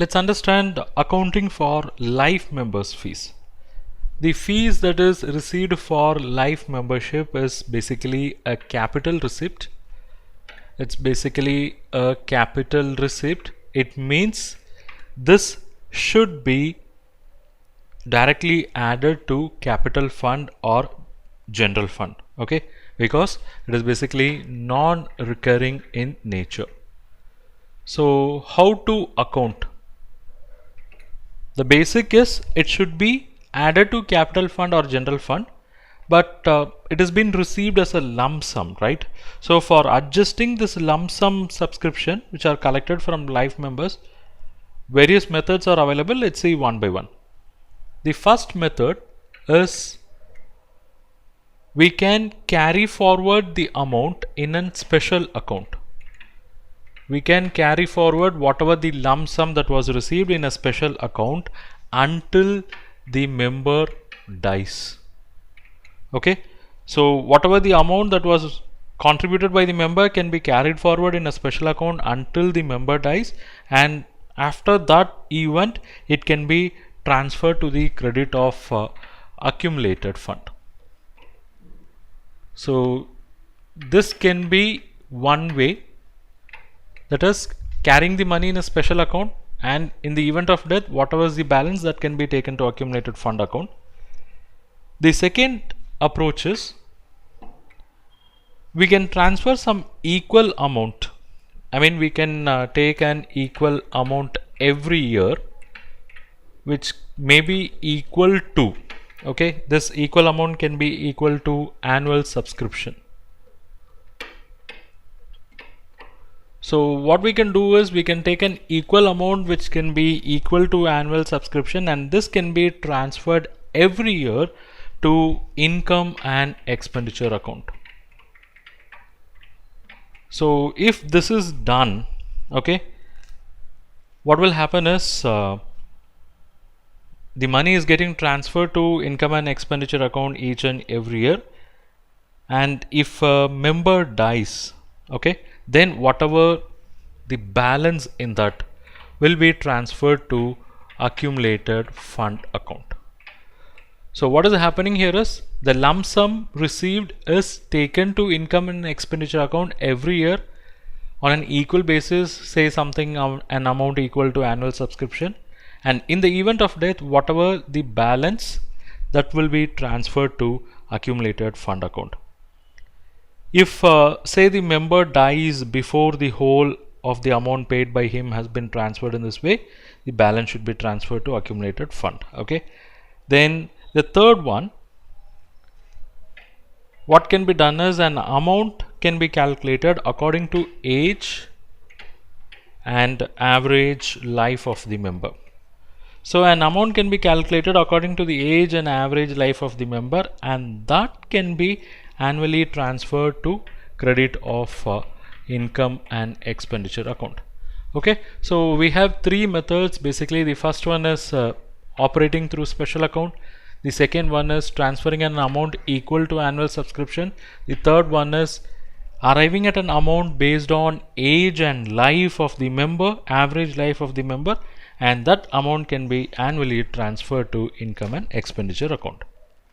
Let's understand accounting for life members fees. The fees that is received for life membership is basically a capital receipt. It's basically a capital receipt. It means this should be directly added to capital fund or general fund, okay, because it is basically non-recurring in nature. So how to account? The basic is it should be added to capital fund or general fund, but it has been received as a lump sum, right? So for adjusting this lump sum subscription which are collected from life members, various methods are available. Let's see one by one. The first method is we can carry forward the amount in a special account. We can carry forward whatever the lump sum that was received in a special account until the member dies. Okay, so whatever the amount that was contributed by the member can be carried forward in a special account until the member dies, and after that event it can be transferred to the credit of accumulated fund. So this can be one way, that is carrying the money in a special account, and in the event of death whatever is the balance that can be taken to accumulated fund account. The second approach is we can transfer some equal amount. I mean, we can take an equal amount every year which may be equal to, okay, this equal amount can be equal to annual subscription. So what we can do is we can take an equal amount which can be equal to annual subscription, and this can be transferred every year to income and expenditure account. So if this is done, okay, what will happen is the money is getting transferred to income and expenditure account each and every year, and if a member dies, okay, then whatever the balance in that will be transferred to accumulated fund account. So what is happening here is the lump sum received is taken to income and expenditure account every year on an equal basis, say something an amount equal to annual subscription, and in the event of death whatever the balance that will be transferred to accumulated fund account. If say the member dies before the whole of the amount paid by him has been transferred in this way, the balance should be transferred to accumulated fund. Okay, then the third one, what can be done is an amount can be calculated according to age and average life of the member. So an amount can be calculated according to the age and average life of the member, and that can be annually transferred to credit of income and expenditure account. Okay, so we have three methods. Basically the first one is operating through special account. The second one is transferring an amount equal to annual subscription. The third one is arriving at an amount based on age and life of the member, average life of the member, and that amount can be annually transferred to income and expenditure account.